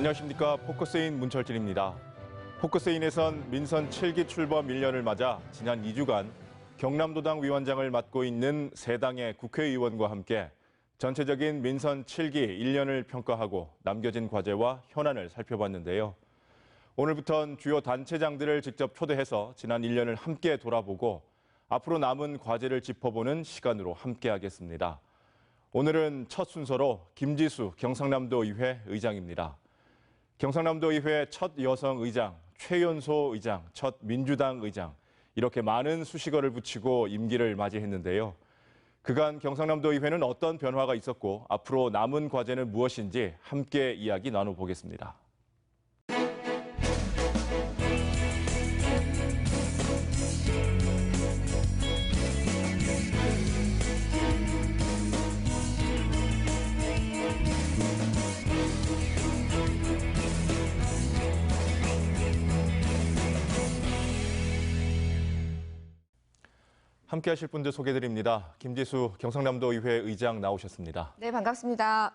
안녕하십니까. 포커스인 문철진입니다. 포커스인에선 민선 7기 출범 1년을 맞아 지난 2주간 경남도당 위원장을 맡고 있는 세 당의 국회의원과 함께 전체적인 민선 7기 1년을 평가하고 남겨진 과제와 현안을 살펴봤는데요. 오늘부턴 주요 단체장들을 직접 초대해서 지난 1년을 함께 돌아보고 앞으로 남은 과제를 짚어보는 시간으로 함께하겠습니다. 오늘은 첫 순서로 김지수 경상남도의회 의장입니다. 경상남도의회 첫 여성 의장, 최연소 의장, 첫 민주당 의장, 이렇게 많은 수식어를 붙이고 임기를 맞이했는데요. 그간 경상남도의회는 어떤 변화가 있었고 앞으로 남은 과제는 무엇인지 함께 이야기 나눠보겠습니다. 함께 하실 분들 소개드립니다. 김지수 경상남도의회 의장 나오셨습니다. 네, 반갑습니다.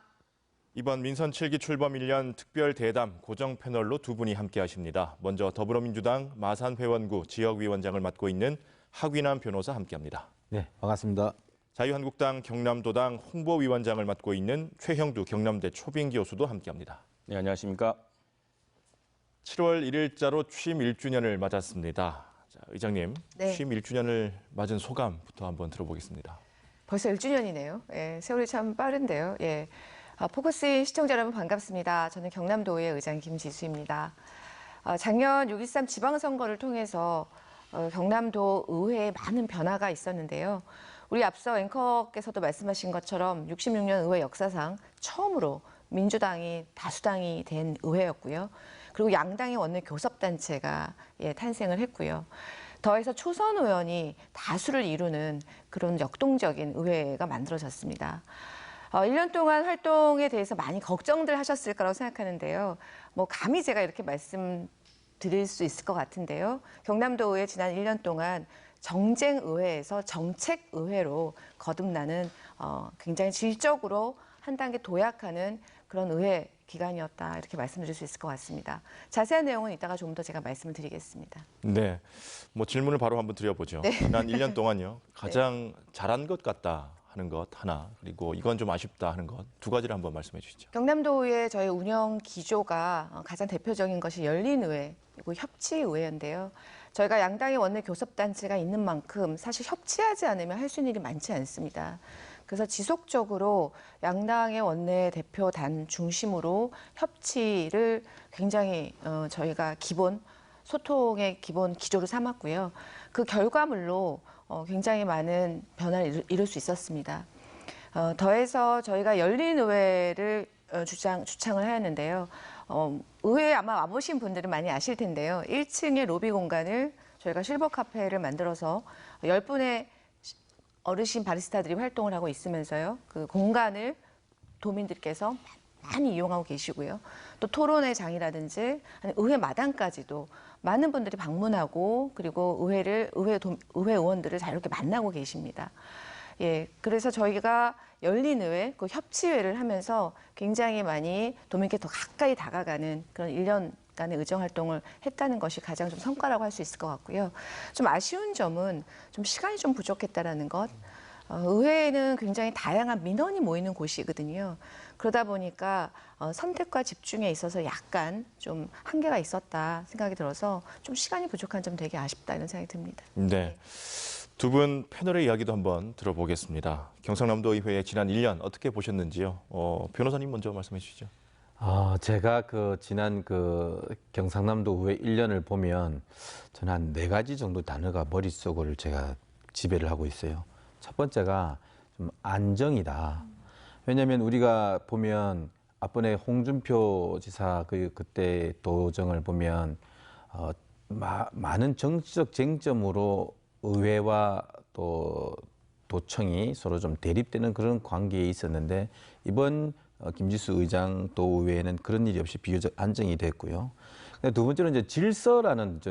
이번 민선 7기 출범 1년 특별 대담 고정 패널로 두 분이 함께 하십니다. 먼저 더불어민주당 마산회원구 지역위원장을 맡고 있는 하귀남 변호사 함께합니다. 네, 반갑습니다. 자유한국당 경남도당 홍보위원장을 맡고 있는 최형두 경남대 초빙 교수도 함께합니다. 네, 안녕하십니까. 7월 1일자로 취임 1주년을 맞았습니다. 자, 의장님, 네. 취임 1주년을 맞은 소감부터 한번 들어보겠습니다. 벌써 1주년이네요. 예, 세월이 참 빠른데요. 예, 포커스인 시청자 여러분 반갑습니다. 저는 경남도의회 의장 김지수입니다. 작년 6.13 지방선거를 통해서 경남도 의회에 많은 변화가 있었는데요. 우리 앞서 앵커께서도 말씀하신 것처럼 66년 의회 역사상 처음으로 민주당이 다수당이 된 의회였고요. 그리고 양당의 원내 교섭단체가 탄생을 했고요. 더해서 초선 의원이 다수를 이루는 그런 역동적인 의회가 만들어졌습니다. 1년 동안 활동에 대해서 많이 걱정들 하셨을 거라고 생각하는데요. 감히 제가 이렇게 말씀드릴 수 있을 것 같은데요. 경남도의회 지난 1년 동안 정쟁의회에서 정책의회로 거듭나는 굉장히 질적으로 한 단계 도약하는 그런 의회 기간이었다, 이렇게 말씀드릴 수 있을 것 같습니다. 자세한 내용은 이따가 좀 더 제가 말씀을 드리겠습니다. 네, 질문을 바로 한번 드려보죠. 네. 지난 1년 동안요, 가장 잘한 것 같다 하는 것 하나, 그리고 이건 좀 아쉽다 하는 것 두 가지를 한번 말씀해 주시죠. 경남도의회 저희 운영 기조가 가장 대표적인 것이 열린의회, 그리고 협치의회인데요. 저희가 양당의 원내 교섭단체가 있는 만큼 사실 협치하지 않으면 할 수 있는 일이 많지 않습니다. 그래서 지속적으로 양당의 원내 대표단 중심으로 협치를 굉장히 저희가 기본 소통의 기본 기조로 삼았고요. 그 결과물로 굉장히 많은 변화를 이룰 수 있었습니다. 더해서 저희가 열린 의회를 주창을 하였는데요. 의회에 아마 와보신 분들은 많이 아실 텐데요. 1층의 로비 공간을 저희가 실버 카페를 만들어서 10분의 어르신 바리스타들이 활동을 하고 있으면서요. 그 공간을 도민들께서 많이 이용하고 계시고요. 또 토론회 장이라든지 의회 마당까지도 많은 분들이 방문하고 그리고 의회 의원들을 자유롭게 만나고 계십니다. 예, 그래서 저희가 열린 의회, 그 협치회를 하면서 굉장히 많이 도민께 더 가까이 다가가는 그런 1년간의 의정 활동을 했다는 것이 가장 좀 성과라고 할 수 있을 것 같고요. 좀 아쉬운 점은 좀 시간이 좀 부족했다라는 것. 의회에는 굉장히 다양한 민원이 모이는 곳이거든요. 그러다 보니까 선택과 집중에 있어서 약간 좀 한계가 있었다 생각이 들어서 좀 시간이 부족한 점 되게 아쉽다 이런 생각이 듭니다. 네. 두 분 패널의 이야기도 한번 들어보겠습니다. 경상남도의회의 지난 1년 어떻게 보셨는지요? 변호사님 먼저 말씀해 주시죠. 제가 지난 경상남도 의회 1년을 보면 저는 한 4가지 정도 단어가 머릿속을 제가 지배를 하고 있어요. 첫 번째가 좀 안정이다. 왜냐하면 우리가 보면 앞번에 홍준표 지사 그때 도정을 보면 많은 정치적 쟁점으로 의회와 또 도청이 서로 좀 대립되는 그런 관계에 있었는데 이번 김지수 의장 도 의회에는 그런 일이 없이 비교적 안정이 됐고요. 두 번째는 이제 질서라는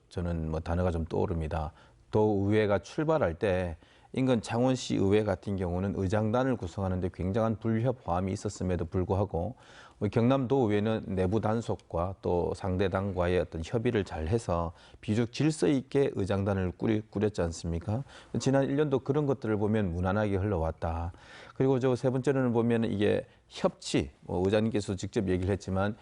저는 단어가 좀 떠오릅니다. 도 의회가 출발할 때 인근 창원시 의회 같은 경우는 의장단을 구성하는데 굉장한 불협화음이 있었음에도 불구하고 뭐 경남도의회는 내부 단속과 또 상대 당과의 어떤 협의를 잘 해서 비교적 질서 있게 의장단을 꾸렸지 않습니까? 지난 1년도 그런 것들을 보면 무난하게 흘러왔다. 그리고 저 세 번째로는 보면 이게 협치, 뭐 의장님께서 직접 얘기를 했지만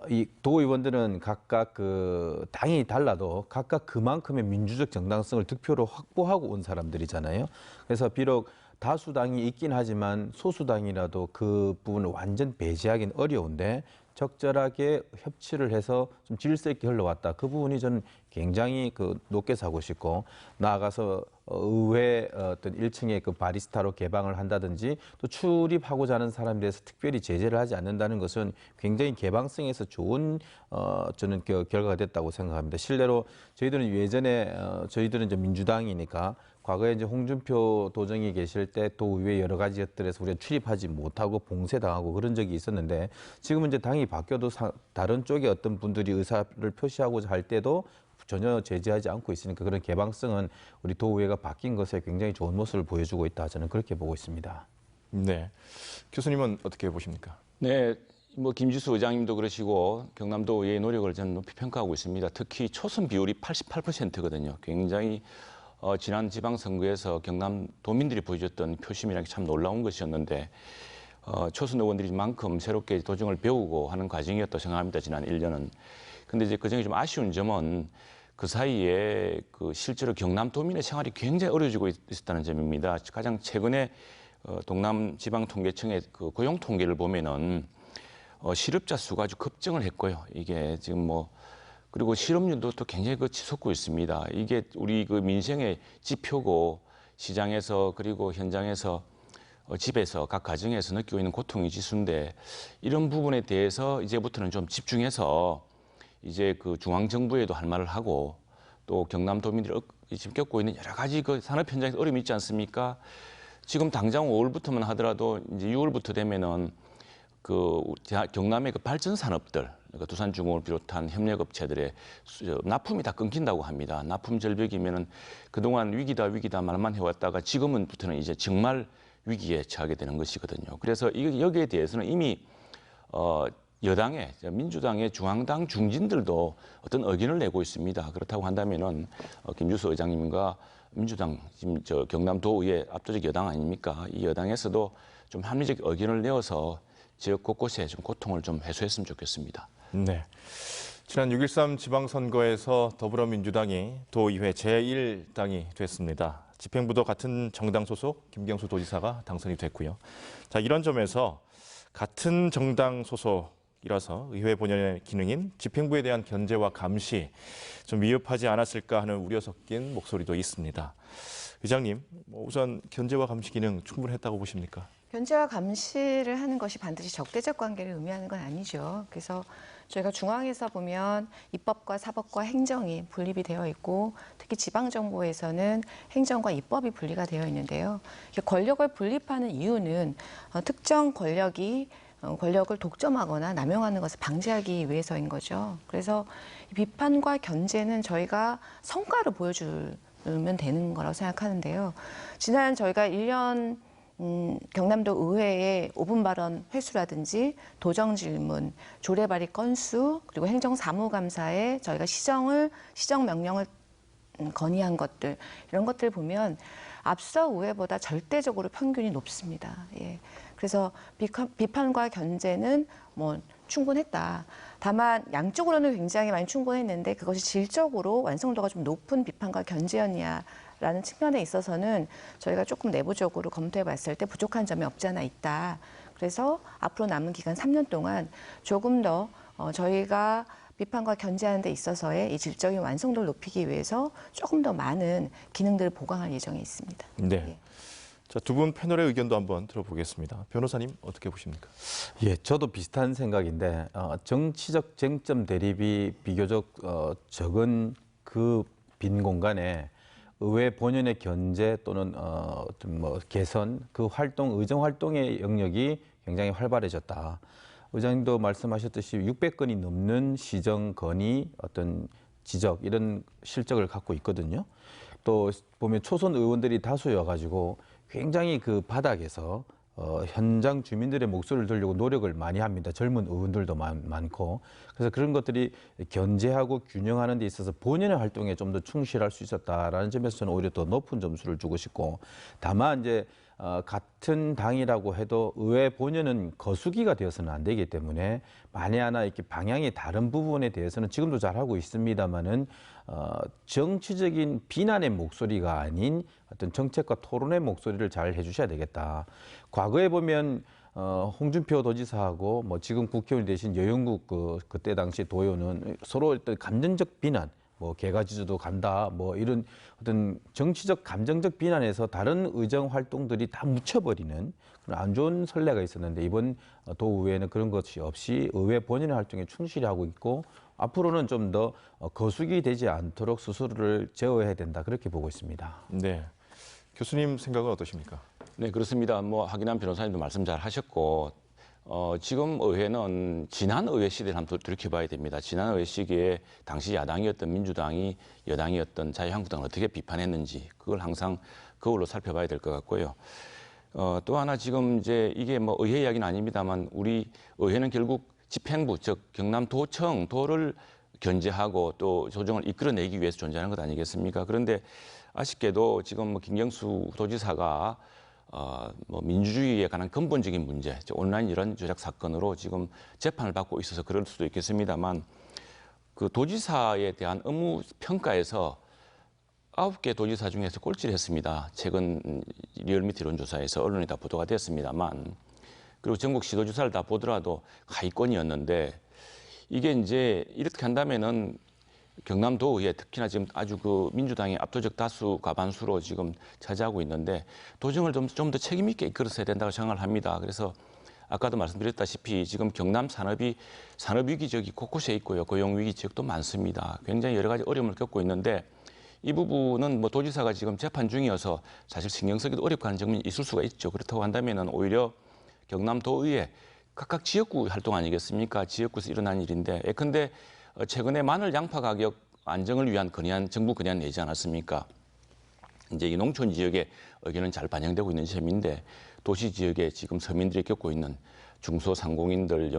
이 도의원들은 각각 그 당이 달라도 각각 그만큼의 민주적 정당성을 득표로 확보하고 온 사람들이잖아요. 그래서 비록 다수당이 있긴 하지만 소수당이라도 그 부분을 완전 배제하기는 어려운데 적절하게 협치를 해서 좀 질서 있게 흘러왔다. 그 부분이 저는 굉장히 높게 사고 싶고 나아가서 의회 어떤 1층에 그 바리스타로 개방을 한다든지 또 출입하고자 하는 사람에 대해서 특별히 제재를 하지 않는다는 것은 굉장히 개방성에서 좋은 저는 결과가 됐다고 생각합니다. 실례로 저희들은 예전에 저희들은 이제 민주당이니까 과거에 이제 홍준표 도정이 계실 때 도의회 여러 가지 것들에서 우리가 출입하지 못하고 봉쇄당하고 그런 적이 있었는데 지금은 이제 당이 바뀌어도 다른 쪽에 어떤 분들이 의사를 표시하고자 할 때도 전혀 제재하지 않고 있으니까 그런 개방성은 우리 도의회가 바뀐 것에 굉장히 좋은 모습을 보여주고 있다. 저는 그렇게 보고 있습니다. 네, 교수님은 어떻게 보십니까? 네, 뭐 김지수 의장님도 그러시고 경남도 의회의 노력을 저는 높이 평가하고 있습니다. 특히 초선 비율이 88%거든요. 굉장히 지난 지방선거에서 경남도민들이 보여줬던 표심이라는 게 참 놀라운 것이었는데 초선 의원들이만큼 새롭게 도정을 배우고 하는 과정이었다고 생각합니다. 지난 1년은. 근데 이제 그중에 좀 아쉬운 점은 그 사이에 그 실제로 경남도민의 생활이 굉장히 어려워지고 있었다는 점입니다. 가장 최근에 동남지방통계청의 그 고용 통계를 보면은 실업자 수가 아주 급증을 했고요. 이게 지금 그리고 실업률도 또 굉장히 치솟고 있습니다. 이게 우리 그 민생의 지표고 시장에서 그리고 현장에서 집에서 각 가정에서 느끼고 있는 고통의 지수인데 이런 부분에 대해서 이제부터는 좀 집중해서 이제 그 중앙정부에도 할 말을 하고 또 경남도민들이 지금 겪고 있는 여러 가지 그 산업 현장에서 어려움이 있지 않습니까? 지금 당장 5월부터만 하더라도 이제 6월부터 되면은 그 경남의 그 발전 산업들, 그러니까 두산중공을 비롯한 협력업체들의 납품이 다 끊긴다고 합니다. 납품 절벽이면은 그동안 위기다 말만 해왔다가 지금은부터는 이제 정말 위기에 처하게 되는 것이거든요. 그래서 여기에 대해서는 이미 여당의 민주당의 중앙당 중진들도 어떤 의견을 내고 있습니다. 그렇다고 한다면은 김주수 의장님과 민주당 지금 경남도의회 압도적 여당 아닙니까? 이 여당에서도 좀 합리적 의견을 내어서 지역 곳곳에 좀 고통을 좀 해소했으면 좋겠습니다. 네. 지난 6.13 지방선거에서 더불어민주당이 도의회 제1당이 됐습니다. 집행부도 같은 정당 소속 김경수 도지사가 당선이 됐고요. 자, 이런 점에서 같은 정당 소속이라서 의회 본연의 기능인 집행부에 대한 견제와 감시 좀 미흡하지 않았을까 하는 우려 섞인 목소리도 있습니다. 의장님, 우선 견제와 감시 기능 충분했다고 보십니까? 견제와 감시를 하는 것이 반드시 적대적 관계를 의미하는 건 아니죠. 그래서 저희가 중앙에서 보면 입법과 사법과 행정이 분립이 되어 있고 특히 지방정부에서는 행정과 입법이 분리가 되어 있는데요. 권력을 분립하는 이유는 특정 권력이 권력을 독점하거나 남용하는 것을 방지하기 위해서인 거죠. 그래서 비판과 견제는 저희가 성과를 보여주면 되는 거라고 생각하는데요. 지난 저희가 1년 경남도 의회의 5분 발언 횟수라든지 도정 질문, 조례 발의 건수, 그리고 행정사무감사에 저희가 시정 명령을 건의한 것들 이런 것들을 보면 앞서 의회보다 절대적으로 평균이 높습니다. 예. 그래서 비판과 견제는 충분했다. 다만 양쪽으로는 굉장히 많이 충분했는데 그것이 질적으로 완성도가 좀 높은 비판과 견제였냐라는 측면에 있어서는 저희가 조금 내부적으로 검토해 봤을 때 부족한 점이 없지 않아 있다. 그래서 앞으로 남은 기간 3년 동안 조금 더 저희가 비판과 견제하는 데 있어서의 이 질적인 완성도를 높이기 위해서 조금 더 많은 기능들을 보강할 예정에 있습니다. 네. 예. 자, 두 분 패널의 의견도 한번 들어보겠습니다. 변호사님 어떻게 보십니까? 예, 저도 비슷한 생각인데 정치적 쟁점 대립이 비교적 적은 그 빈 공간에 의회 본연의 견제 또는 개선 그 활동 의정 활동의 영역이 굉장히 활발해졌다. 의장님도 말씀하셨듯이 600건이 넘는 시정 건의 어떤 지적 이런 실적을 갖고 있거든요. 또 보면 초선 의원들이 다수여가지고 굉장히 그 바닥에서 현장 주민들의 목소리를 들려고 노력을 많이 합니다. 젊은 의원들도 많고. 그래서 그런 것들이 견제하고 균형하는 데 있어서 본연의 활동에 좀 더 충실할 수 있었다라는 점에서 저는 오히려 더 높은 점수를 주고 싶고, 다만 이제 같은 당이라고 해도 의회 본연은 거수기가 되어서는 안 되기 때문에 만에 하나 이렇게 방향이 다른 부분에 대해서는 지금도 잘하고 있습니다만은 정치적인 비난의 목소리가 아닌 어떤 정책과 토론의 목소리를 잘 해주셔야 되겠다. 과거에 보면 홍준표 도지사하고 뭐 지금 국회의원이 되신 여영국 그때 당시 도의원은 서로 어떤 감정적 비난, 뭐 개가지주도 간다, 뭐 이런 어떤 정치적 감정적 비난에서 다른 의정 활동들이 다 묻혀버리는 그런 안 좋은 선례가 있었는데, 이번 도의회는 그런 것이 없이 의회 본연의 활동에 충실히 하고 있고, 앞으로는 좀 더 거수기 되지 않도록 스스로를 제어해야 된다, 그렇게 보고 있습니다. 네. 교수님 생각은 어떠십니까? 네, 그렇습니다. 뭐 하기남 변호사님도 말씀 잘 하셨고, 지금 의회는 지난 의회 시대를 한번 돌이켜봐야 됩니다. 지난 의회 시기에 당시 야당이었던 민주당이 여당이었던 자유한국당을 어떻게 비판했는지, 그걸 항상 거울로 살펴봐야 될 것 같고요. 또 하나 지금 이제 이게 뭐 의회 이야기는 아닙니다만, 우리 의회는 결국 집행부, 즉 경남도청도를 견제하고 또 조정을 이끌어내기 위해서 존재하는 것 아니겠습니까? 그런데 아쉽게도 지금 뭐 김경수 도지사가 뭐 민주주의에 관한 근본적인 문제, 온라인 이런 조작 사건으로 지금 재판을 받고 있어서 그럴 수도 있겠습니다만, 그 도지사에 대한 업무 평가에서 9개 도지사 중에서 꼴찌를 했습니다. 최근 리얼미티 여론조사에서 언론에 다 보도가 됐습니다만, 그리고 전국 시도지사를 다 보더라도 하위권이었는데, 이게 이제 이렇게 한다면은 경남도의회, 특히나 지금 아주 그 민주당의 압도적 다수 과반수로 지금 차지하고 있는데, 도정을 좀 더 책임 있게 이끌어서야 된다고 생각을 합니다. 그래서 아까도 말씀드렸다시피 지금 경남 산업위기 지역이 곳곳에 있고요. 고용위기 지역도 많습니다. 굉장히 여러 가지 어려움을 겪고 있는데, 이 부분은 뭐 도지사가 지금 재판 중이어서 사실 신경 쓰기도 어렵고 하는 측면이 있을 수가 있죠. 그렇다고 한다면은 오히려 경남도의회 각각 지역구 활동 아니겠습니까? 지역구에서 일어난 일인데, 예컨대 최근에 마늘 양파 가격 안정을 위한 정부 건의안 내지 않았습니까? 이제 이 농촌 지역의 의견은 잘 반영되고 있는 셈인데, 도시 지역에 지금 서민들이 겪고 있는 중소상공인들,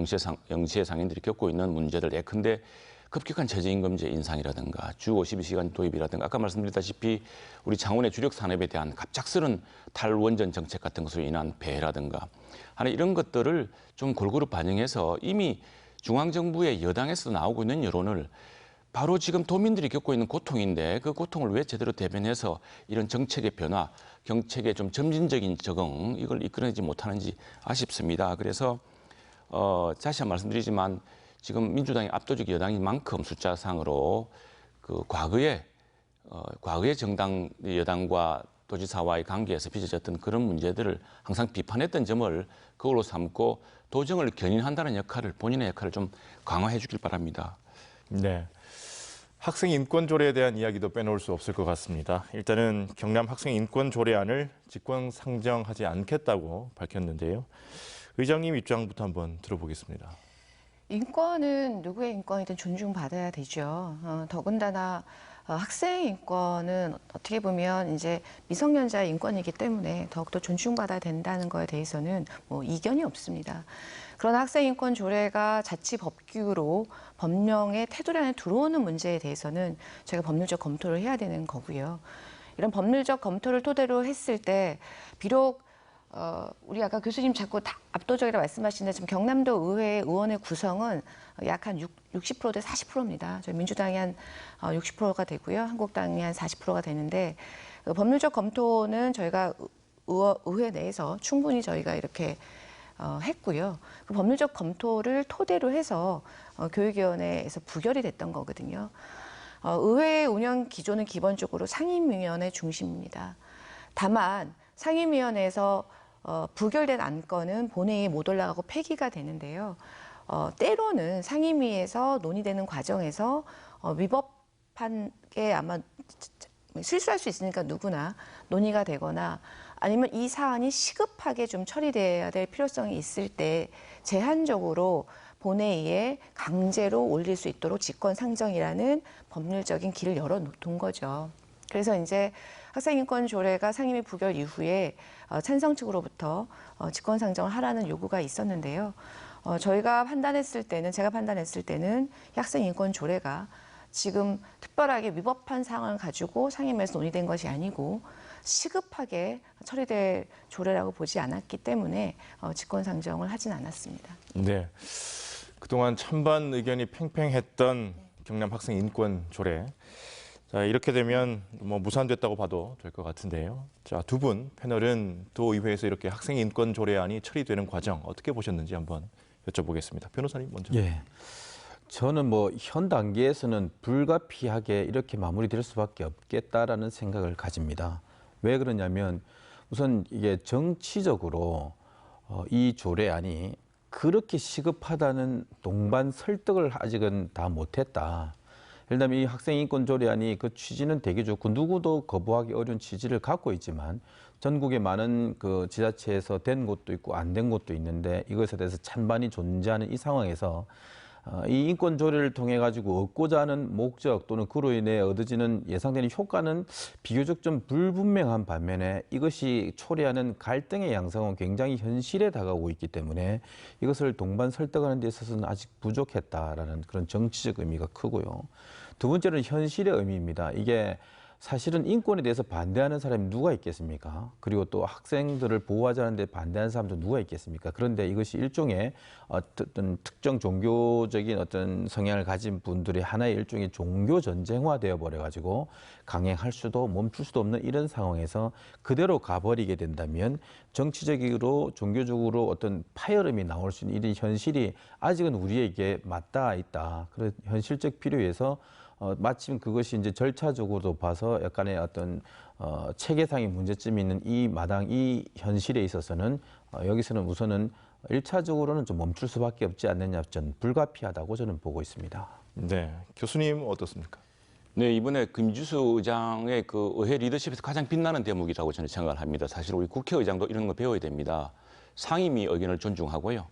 영세상인들이 겪고 있는 문제들, 예컨대 급격한 최저임금제 인상이라든가 주 52시간 도입이라든가, 아까 말씀드렸다시피 우리 창원의 주력 산업에 대한 갑작스런 탈원전 정책 같은 것으로 인한 폐해라든가 하는 이런 것들을 좀 골고루 반영해서 이미 중앙정부의 여당에서 나오고 있는 여론을 바로 지금 도민들이 겪고 있는 고통인데, 그 고통을 왜 제대로 대변해서 이런 정책의 변화, 정책의 좀 점진적인 적응, 이걸 이끌어내지 못하는지 아쉽습니다. 그래서 다시 한번 말씀드리지만, 지금 민주당이 압도적 여당인 만큼 숫자상으로 그 과거의 정당 여당과 도지사와의 관계에서 빚어졌던 그런 문제들을 항상 비판했던 점을 그걸로 삼고 도정을 견인한다는 역할을, 본인의 역할을 좀 강화해 주길 바랍니다. 네. 학생 인권 조례에 대한 이야기도 빼놓을 수 없을 것 같습니다. 일단은 경남 학생 인권 조례안을 직권 상정하지 않겠다고 밝혔는데요. 의장님 입장부터 한번 들어보겠습니다. 인권은 누구의 인권이든 존중받아야 되죠. 더군다나 학생 인권은 어떻게 보면 이제 미성년자의 인권이기 때문에 더욱더 존중받아야 된다는 거에 대해서는 뭐 이견이 없습니다. 그러나 학생 인권 조례가 자치 법규로 법령의 테두리 안에 들어오는 문제에 대해서는 저희가 법률적 검토를 해야 되는 거고요. 이런 법률적 검토를 토대로 했을 때 비록 우리 아까 교수님 자꾸 다 압도적이라 말씀하시는데, 지금 경남도 의회 의원의 구성은 약 한 60% 대 40%입니다. 저희 민주당이 한 60%가 되고요. 한국당이 한 40%가 되는데, 법률적 검토는 저희가 의회 내에서 충분히 저희가 이렇게 했고요. 그 법률적 검토를 토대로 해서 교육위원회에서 부결이 됐던 거거든요. 의회 운영 기조는 기본적으로 상임위원회 중심입니다. 다만 상임위원회에서 부결된 안건은 본회의에 못 올라가고 폐기가 되는데요. 때로는 상임위에서 논의되는 과정에서 위법한 게 아마 실수할 수 있으니까 누구나 논의가 되거나, 아니면 이 사안이 시급하게 좀 처리돼야 될 필요성이 있을 때 제한적으로 본회의에 강제로 올릴 수 있도록 직권 상정이라는 법률적인 길을 열어둔 거죠. 그래서 이제 학생인권 조례가 상임위 부결 이후에 찬성 측으로부터 직권상정을 하라는 요구가 있었는데요. 제가 판단했을 때는 학생인권 조례가 지금 특별하게 위법한 사항을 가지고 상임위에서 논의된 것이 아니고 시급하게 처리될 조례라고 보지 않았기 때문에 직권상정을 하진 않았습니다. 네. 그동안 찬반 의견이 팽팽했던 경남 학생 인권 조례. 자, 이렇게 되면 뭐 무산됐다고 봐도 될 것 같은데요. 자, 두 분 패널은 도의회에서 이렇게 학생 인권 조례안이 처리되는 과정 어떻게 보셨는지 한번 여쭤보겠습니다. 변호사님 먼저. 예. 저는 뭐 현 단계에서는 불가피하게 이렇게 마무리될 수밖에 없겠다라는 생각을 가집니다. 왜 그러냐면 우선 이게 정치적으로 이 조례안이 그렇게 시급하다는 동반 설득을 아직은 다 못했다. 예를 들면 이 학생인권 조례안이 그 취지는 되게 좋고 누구도 거부하기 어려운 취지를 갖고 있지만 전국에 많은 그 지자체에서 된 곳도 있고 안 된 곳도 있는데 이것에 대해서 찬반이 존재하는 이 상황에서 이 인권 조례를 통해 가지고 얻고자 하는 목적 또는 그로 인해 얻어지는 예상되는 효과는 비교적 좀 불분명한 반면에 이것이 초래하는 갈등의 양상은 굉장히 현실에 다가오고 있기 때문에 이것을 동반 설득하는 데 있어서는 아직 부족했다라는 그런 정치적 의미가 크고요. 두 번째는 현실의 의미입니다. 이게 사실은 인권에 대해서 반대하는 사람이 누가 있겠습니까? 그리고 또 학생들을 보호하자는 데 반대하는 사람도 누가 있겠습니까? 그런데 이것이 일종의 어떤 특정 종교적인 어떤 성향을 가진 분들의 하나의 일종의 종교 전쟁화 되어 버려 가지고 강행할 수도 멈출 수도 없는 이런 상황에서 그대로 가버리게 된다면 정치적으로 종교적으로 어떤 파열음이 나올 수 있는 이런 현실이 아직은 우리에게 맞닿아 있다. 그런 현실적 필요에서 마침 그것이 이제 절차적으로도 봐서 약간의 어떤 체계상의 문제점이 있는 이 마당, 이 현실에 있어서는 여기서는 우선은 1차적으로는 좀 멈출 수밖에 없지 않느냐, 전 불가피하다고 저는 보고 있습니다. 네, 교수님 어떻습니까? 네, 이번에 김주수 의장의 그 의회 리더십에서 가장 빛나는 대목이라고 저는 생각을 합니다. 사실 우리 국회의장도 이런 거 배워야 됩니다. 상임위 의견을 존중하고요.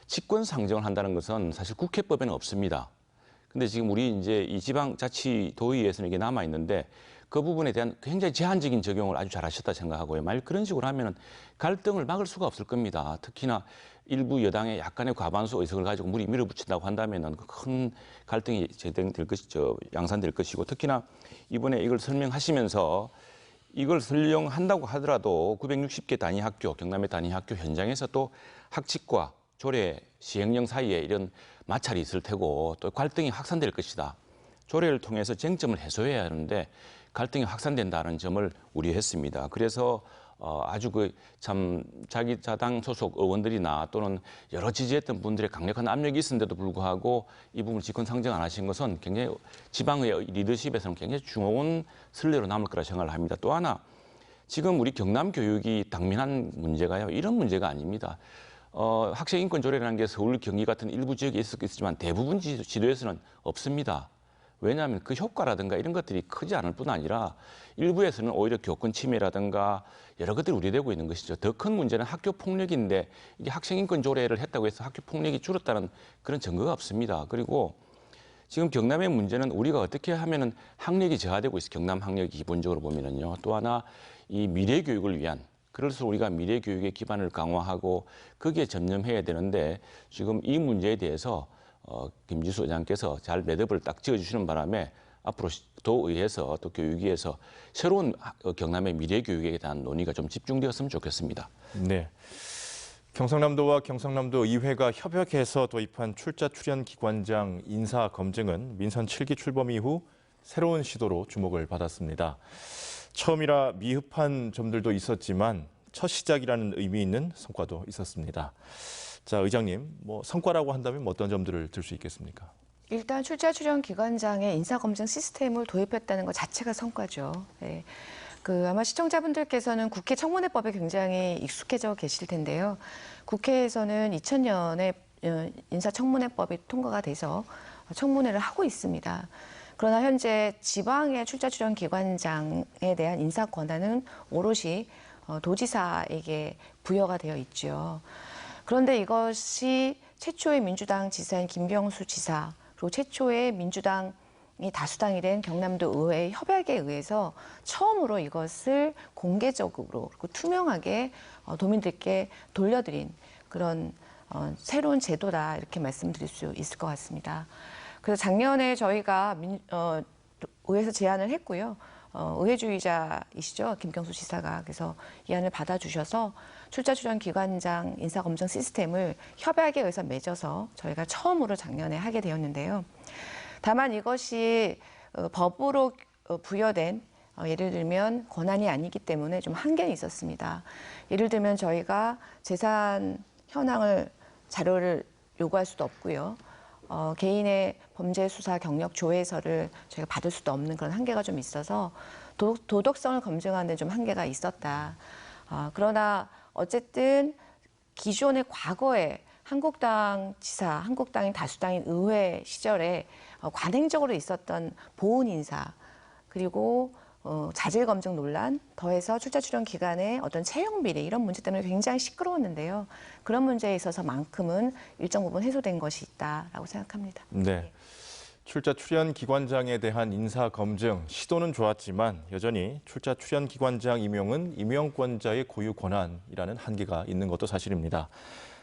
직권 상정을 한다는 것은 사실 국회법에는 없습니다. 근데 지금 우리 이제 이 지방자치도의회에서는 이게 남아 있는데 그 부분에 대한 굉장히 제한적인 적용을 아주 잘하셨다 생각하고요. 만약 그런 식으로 하면은 갈등을 막을 수가 없을 겁니다. 특히나 일부 여당의 약간의 과반수 의석을 가지고 물이 밀어붙인다고 한다면은 큰 갈등이 재생될 것이죠. 양산될 것이고 특히나 이번에 이걸 설명하시면서 이걸 설명한다고 하더라도 960개 단위 학교, 경남의 단위 학교 현장에서 또 학칙과 조례 시행령 사이에 이런 마찰이 있을 테고 또 갈등이 확산될 것이다. 조례를 통해서 쟁점을 해소해야 하는데 갈등이 확산된다는 점을 우려했습니다. 그래서 아주 그 참 자기 자당 소속 의원들이나 또는 여러 지지했던 분들의 강력한 압력이 있었는데도 불구하고 이 부분을 직권 상정 안 하신 것은 굉장히 지방의 리더십에서는 굉장히 중요한 선례로 남을 거라 생각을 합니다. 또 하나 지금 우리 경남 교육이 당면한 문제가요. 이런 문제가 아닙니다. 학생 인권 조례라는 게 서울, 경기 같은 일부 지역에 있었지만 대부분 지도에서는 없습니다. 왜냐하면 그 효과라든가 이런 것들이 크지 않을 뿐 아니라 일부에서는 오히려 교권 침해라든가 여러 것들이 우려되고 있는 것이죠. 더 큰 문제는 학교 폭력인데 이게 학생 인권 조례를 했다고 해서 학교 폭력이 줄었다는 그런 증거가 없습니다. 그리고 지금 경남의 문제는 우리가 어떻게 하면은 학력이 저하되고 있어요. 경남 학력이 기본적으로 보면은요. 또 하나 이 미래 교육을 위한 그래서 우리가 미래 교육의 기반을 강화하고 거기에 전념해야 되는데 지금 이 문제에 대해서 김지수 의장께서 잘 매듭을 딱 지어주시는 바람에 앞으로 도의회에서 또 교육위에서 새로운 경남의 미래 교육에 대한 논의가 좀 집중되었으면 좋겠습니다. 네. 경상남도와 경상남도 의회가 협약해서 도입한 출자 출연 기관장 인사 검증은 민선 7기 출범 이후 새로운 시도로 주목을 받았습니다. 처음이라 미흡한 점들도 있었지만 첫 시작이라는 의미 있는 성과도 있었습니다. 자, 의장님, 뭐 성과라고 한다면 어떤 점들을 들 수 있겠습니까? 일단 출자 출연 기관장의 인사 검증 시스템을 도입했다는 것 자체가 성과죠. 네. 아마 시청자분들께서는 국회 청문회법에 굉장히 익숙해져 계실 텐데요. 국회에서는 2000년에 인사청문회법이 통과가 돼서 청문회를 하고 있습니다. 그러나 현재 지방의 출자 출연 기관장에 대한 인사 권한은 오롯이 도지사에게 부여가 되어 있죠. 그런데 이것이 최초의 민주당 지사인 김병수 지사, 그리고 최초의 민주당 다수당이 된 경남도 의회 협약에 의해서 처음으로 이것을 공개적으로 그리고 투명하게 도민들께 돌려드린 그런 새로운 제도다 이렇게 말씀드릴 수 있을 것 같습니다. 그래서 작년에 저희가 의회에서 제안을 했고요. 의회주의자이시죠, 김경수 지사가. 그래서 이 안을 받아주셔서 출자출연기관장 인사검증 시스템을 협약에 의해서 맺어서 저희가 처음으로 작년에 하게 되었는데요. 다만 이것이 법으로 부여된 예를 들면 권한이 아니기 때문에 좀 한계는 있었습니다. 예를 들면 저희가 재산 현황을 자료를 요구할 수도 없고요. 개인의 범죄 수사 경력 조회서를 저희가 받을 수도 없는 그런 한계가 좀 있어서 도덕성을 검증하는 데 좀 한계가 있었다. 그러나 어쨌든 기존의 과거에 한국당 지사, 한국당이 다수당인 의회 시절에 관행적으로 있었던 보훈 인사 그리고 자질 검증 논란 더해서 출자 출연 기간의 어떤 채용 비리 이런 문제 때문에 굉장히 시끄러웠는데요. 그런 문제에 있어서만큼은 일정 부분 해소된 것이 있다라고 생각합니다. 네. 출자 출연 기관장에 대한 인사 검증 시도는 좋았지만 여전히 출자 출연 기관장 임용은 임용권자의 고유 권한이라는 한계가 있는 것도 사실입니다.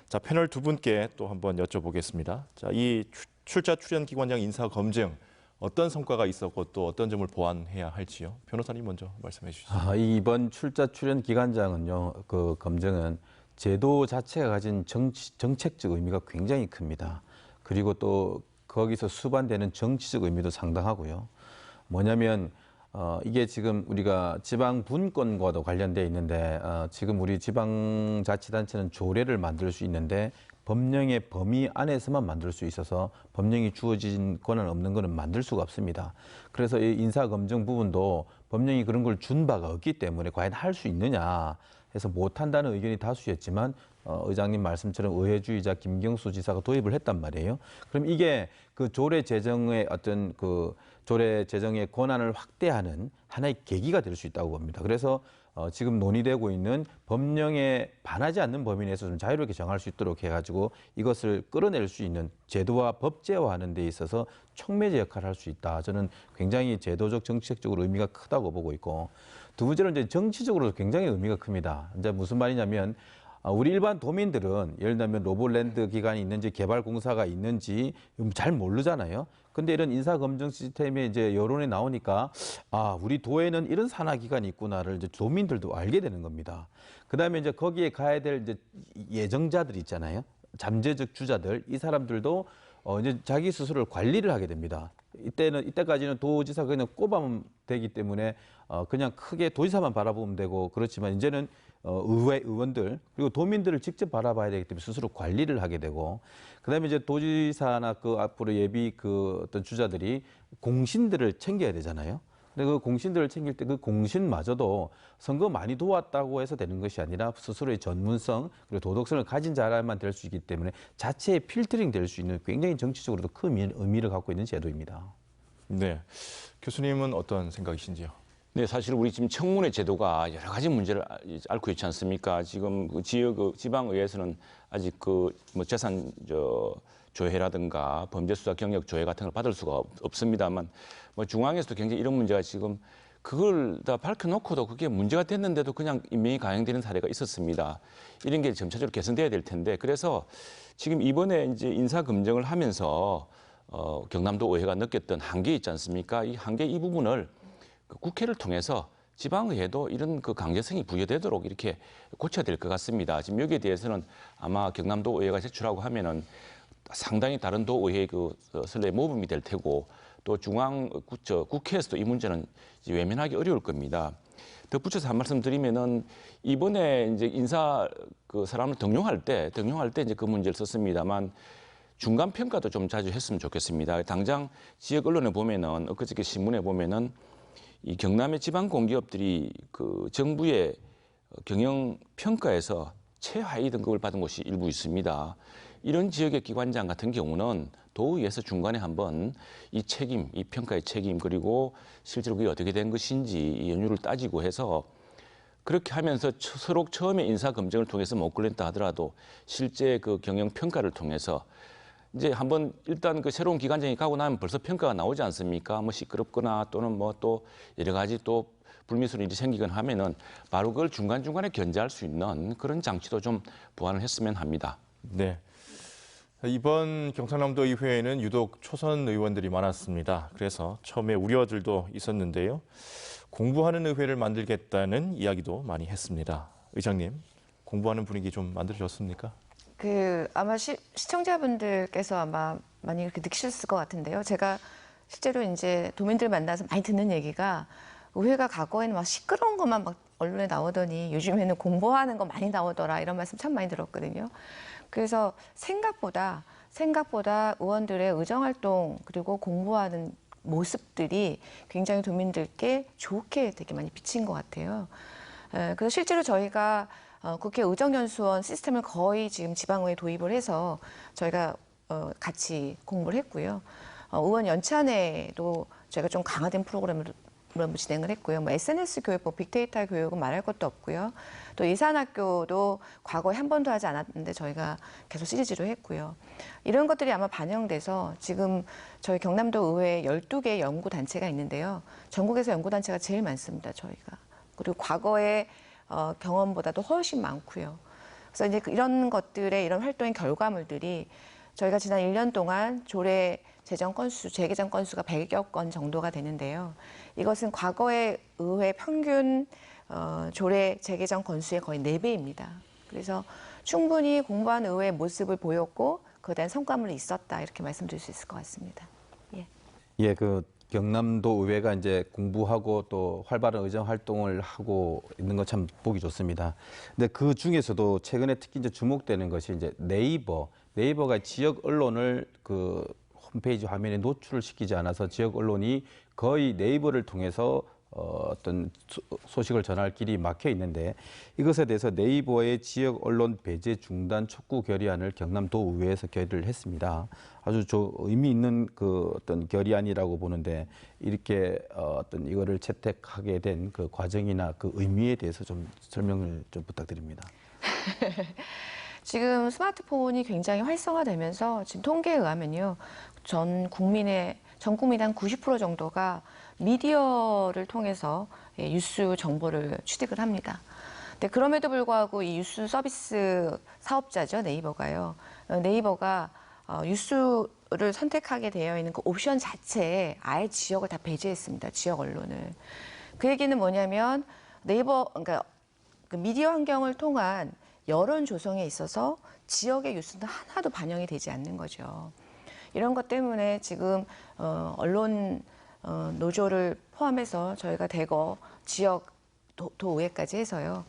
자, 패널 두 분께 또 한번 여쭤보겠습니다. 자, 이 출자 출연 기관장 인사 검증 어떤 성과가 있었고 또 어떤 점을 보완해야 할지요? 변호사님 먼저 말씀해 주시죠. 이번 출자 출연 기관장은요, 그 검증은 제도 자체가 가진 정책적 의미가 굉장히 큽니다. 그리고 또 거기서 수반되는 정치적 의미도 상당하고요. 뭐냐면 이게 지금 우리가 지방 분권과도 관련돼 있는데 지금 우리 지방자치단체는 조례를 만들 수 있는데 법령의 범위 안에서만 만들 수 있어서 법령이 주어진 권한 없는 것은 만들 수가 없습니다. 그래서 이 인사검증 부분도 법령이 그런 걸 준 바가 없기 때문에 과연 할 수 있느냐 해서 못한다는 의견이 다수였지만 의장님 말씀처럼 의회주의자 김경수 지사가 도입을 했단 말이에요. 그럼 이게 그 조례 제정의 어떤 그 조례 제정의 권한을 확대하는 하나의 계기가 될 수 있다고 봅니다. 그래서 지금 논의되고 있는 법령에 반하지 않는 범위 내에서 좀 자유롭게 정할 수 있도록 해가지고 이것을 끌어낼 수 있는 제도와 법제화하는 데 있어서 촉매제 역할을 할 수 있다. 저는 굉장히 제도적, 정책적으로 의미가 크다고 보고 있고 두 번째로 이제 정치적으로 굉장히 의미가 큽니다. 이제 무슨 말이냐면 우리 일반 도민들은 예를 들면 로봇랜드 기관이 있는지 개발공사가 있는지 잘 모르잖아요. 근데 이런 인사검증 시스템에 이제 여론이 나오니까 우리 도에는 이런 산하기관이 있구나를 이제 도민들도 알게 되는 겁니다. 그다음에 이제 거기에 가야 될 이제 예정자들 있잖아요. 잠재적 주자들 이 사람들도 이제 자기 스스로를 관리를 하게 됩니다. 이때까지는 도지사가 그냥 꼽아면 되기 때문에 그냥 크게 도지사만 바라보면 되고 그렇지만 이제는 의회 의원들 그리고 도민들을 직접 바라봐야 되기 때문에 스스로 관리를 하게 되고 그다음에 이제 도지사나 그 앞으로 예비 그 어떤 주자들이 공신들을 챙겨야 되잖아요. 근데 그 공신들을 챙길 때 그 공신마저도 선거 많이 도왔다고 해서 되는 것이 아니라 스스로의 전문성 그리고 도덕성을 가진 자라만 될 수 있기 때문에 자체의 필터링 될 수 있는 굉장히 정치적으로도 큰 의미를 갖고 있는 제도입니다. 네, 교수님은 어떤 생각이신지요? 네, 사실 우리 지금 청문회 제도가 여러 가지 문제를 앓고 있지 않습니까? 지금 그 지방의회에서는 아직 그 뭐 재산 조회라든가 범죄수사 경력 조회 같은 걸 받을 수가 없습니다만 뭐 중앙에서도 굉장히 이런 문제가 지금 그걸 다 밝혀놓고도 그게 문제가 됐는데도 그냥 임명이 강행되는 사례가 있었습니다. 이런 게 점차적으로 개선돼야 될 텐데 그래서 지금 이번에 이제 인사 검증을 하면서 경남도 의회가 느꼈던 한계 있지 않습니까? 이 한계 이 부분을 그 국회를 통해서 지방의회도 이런 그 강제성이 부여되도록 이렇게 고쳐야 될 것 같습니다. 지금 여기에 대해서는 아마 경남도 의회가 제출하고 하면은 상당히 다른 도의회 그 선례 모범이 될 테고 또 국회에서도 이 문제는 이제 외면하기 어려울 겁니다. 덧붙여서 한 말씀 드리면은 이번에 이제 인사 그 사람을 등용할 때 이제 그 문제를 썼습니다만 중간 평가도 좀 자주 했으면 좋겠습니다. 당장 지역 언론에 보면은 엊그저께 신문에 보면은 이 경남의 지방 공기업들이 그 정부의 경영 평가에서 최하위 등급을 받은 곳이 일부 있습니다. 이런 지역의 기관장 같은 경우는 도의회에서 중간에 한번 이 책임, 이 평가의 책임 그리고 실제로 그게 어떻게 된 것인지 이 연유를 따지고 해서 그렇게 하면서 서로 처음에 인사 검증을 통해서 못 걸렸다 하더라도 실제 그 경영 평가를 통해서 이제 한번 일단 그 새로운 기관장이 가고 나면 벌써 평가가 나오지 않습니까? 뭐 시끄럽거나 또는 뭐 또 여러 가지 또 불미스러운 일이 생기거나 하면은 바로 그걸 중간중간에 견제할 수 있는 그런 장치도 좀 보완을 했으면 합니다. 네. 이번 경상남도 의회에는 유독 초선 의원들이 많았습니다. 그래서 처음에 우려들도 있었는데요. 공부하는 의회를 만들겠다는 이야기도 많이 했습니다. 의장님, 공부하는 분위기 좀 만들어졌습니까? 아마 시청자분들께서 아마 많이 이렇게 느끼셨을 것 같은데요. 제가 실제로 이제 도민들 만나서 많이 듣는 얘기가 의회가 과거에는 막 시끄러운 것만 막 언론에 나오더니 요즘에는 공부하는 거 많이 나오더라 이런 말씀 참 많이 들었거든요. 그래서 생각보다 의원들의 의정활동 그리고 공부하는 모습들이 굉장히 도민들께 좋게 되게 많이 비친 것 같아요. 그래서 실제로 저희가 국회 의정연수원 시스템을 거의 지금 지방의회에 도입을 해서 저희가 같이 공부를 했고요. 의원 연찬회도 저희가 좀 강화된 프로그램으로 진행을 했고요. 뭐 SNS 교육, 뭐 빅데이터 교육은 말할 것도 없고요. 또 예산학교도 과거에 한 번도 하지 않았는데 저희가 계속 시리즈로 했고요. 이런 것들이 아마 반영돼서 지금 저희 경남도 의회에 12개의 연구단체가 있는데요. 전국에서 연구단체가 제일 많습니다, 저희가. 그리고 과거의 경험보다도 훨씬 많고요. 그래서 이제 이런 것들의 이런 활동의 결과물들이 저희가 지난 1년 동안 조례 재정 건수, 재개정 건수가 100여 건 정도가 되는데요. 이것은 과거의 의회 평균 조례 재개정 건수의 거의 4배입니다. 그래서 충분히 공부한 의회의 모습을 보였고 그에 대한 성과물이 있었다 이렇게 말씀드릴 수 있을 것 같습니다. 예. 예, 그 경남도 의회가 이제 공부하고 또 활발한 의정 활동을 하고 있는 거 참 보기 좋습니다. 근데 그 중에서도 최근에 특히 이제 주목되는 것이 이제 네이버가 지역 언론을 그 홈페이지 화면에 노출을 시키지 않아서 지역 언론이 거의 네이버를 통해서 어떤 소식을 전할 길이 막혀 있는데 이것에 대해서 네이버의 지역 언론 배제 중단 촉구 결의안을 경남도 의회에서 결의를 했습니다. 아주 의미 있는 그 어떤 결의안이라고 보는데 이렇게 어떤 이거를 채택하게 된 그 과정이나 그 의미에 대해서 좀 설명을 좀 부탁드립니다. 지금 스마트폰이 굉장히 활성화되면서 지금 통계에 의하면요. 전 국민의 한 90% 정도가 미디어를 통해서 뉴스 정보를 취득을 합니다. 근데 그럼에도 불구하고 이 뉴스 서비스 사업자죠, 네이버가요. 네이버가 뉴스를 선택하게 되어 있는 그 옵션 자체에 아예 지역을 다 배제했습니다. 지역 언론을. 그 얘기는 뭐냐면 그러니까 그 미디어 환경을 통한 여론 조성에 있어서 지역의 뉴스는 하나도 반영이 되지 않는 거죠. 이런 것 때문에 지금 언론 노조를 포함해서 저희가 대거 지역 도의회까지 해서요.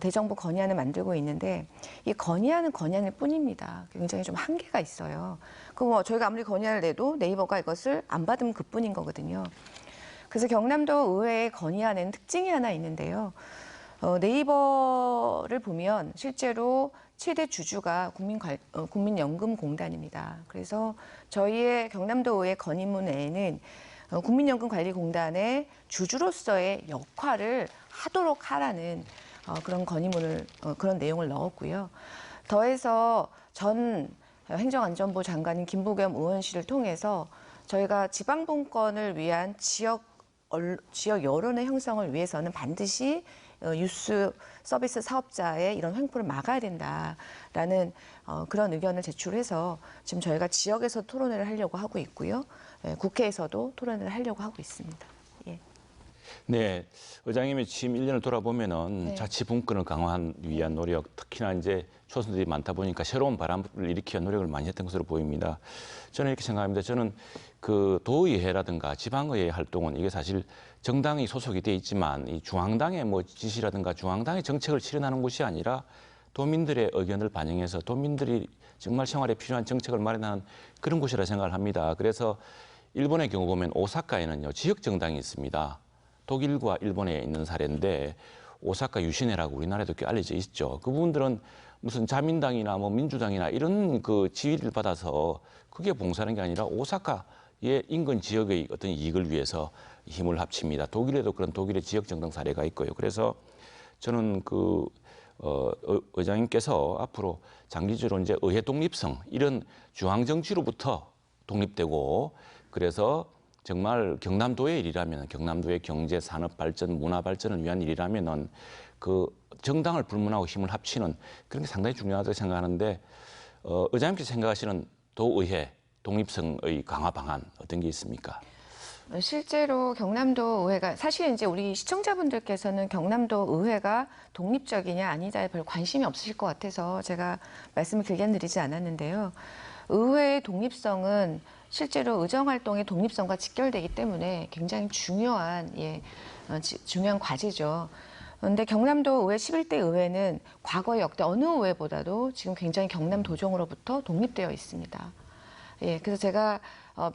대정부 건의안을 만들고 있는데 이 건의안은 건의안일 뿐입니다. 굉장히 좀 한계가 있어요. 뭐 저희가 아무리 건의안을 내도 네이버가 이것을 안 받으면 그뿐인 거거든요. 그래서 경남도 의회의 건의안에는 특징이 하나 있는데요. 네이버를 보면 실제로 최대 주주가 국민연금공단입니다. 그래서 저희의 경남도 의회 건의문에는 국민연금관리공단의 주주로서의 역할을 하도록 하라는 그런 건의문을 그런 내용을 넣었고요. 더해서 전 행정안전부 장관인 김부겸 의원실을 통해서 저희가 지방분권을 위한 지역 여론의 형성을 위해서는 반드시 뉴스 서비스 사업자의 이런 횡포를 막아야 된다라는 그런 의견을 제출해서 지금 저희가 지역에서 토론회를 하려고 하고 있고요. 국회에서도 토론회를 하려고 하고 있습니다. 예. 네, 의장님이 취임 1년을 돌아보면은 네. 자치분권을 강화하기 위한 노력, 특히나 이제 초선들이 많다 보니까 새로운 바람을 일으키는 노력을 많이 했던 것으로 보입니다. 저는 이렇게 생각합니다. 저는 그 도의회라든가 지방의회 활동은 이게 사실 정당이 소속이 돼 있지만 이 중앙당의 뭐 지시라든가 중앙당의 정책을 실현하는 곳이 아니라 도민들의 의견을 반영해서 도민들이 정말 생활에 필요한 정책을 마련하는 그런 곳이라 생각을 합니다. 그래서 일본의 경우 보면 오사카에는요 지역 정당이 있습니다. 독일과 일본에 있는 사례인데 오사카 유시네라고 우리나라에도 꽤 알려져 있죠. 그분들은 무슨 자민당이나 뭐 민주당이나 이런 그 지위를 받아서 그게 봉사하는 게 아니라 오사카의 인근 지역의 어떤 이익을 위해서 힘을 합칩니다. 독일에도 그런 독일의 지역 정당 사례가 있고요. 그래서 저는 그 의장님께서 앞으로 장기적으로 이제 의회 독립성 이런 중앙 정치로부터 독립되고 그래서 정말 경남도의 일이라면 경남도의 경제, 산업 발전, 문화 발전을 위한 일이라면은 그 정당을 불문하고 힘을 합치는 그런 게 상당히 중요하다고 생각하는데 의장님께서 생각하시는 도의회 독립성의 강화 방안 어떤 게 있습니까? 실제로 경남도 의회가 사실 이제 우리 시청자분들께서는 경남도 의회가 독립적이냐 아니냐에 별 관심이 없으실 것 같아서 제가 말씀을 길게 드리지 않았는데요. 의회의 독립성은 실제로 의정활동의 독립성과 직결되기 때문에 굉장히 중요한 중요한 과제죠. 그런데 경남도 의회 11대 의회는 과거의 역대 어느 의회보다도 지금 굉장히 경남 도정으로부터 독립되어 있습니다. 그래서 제가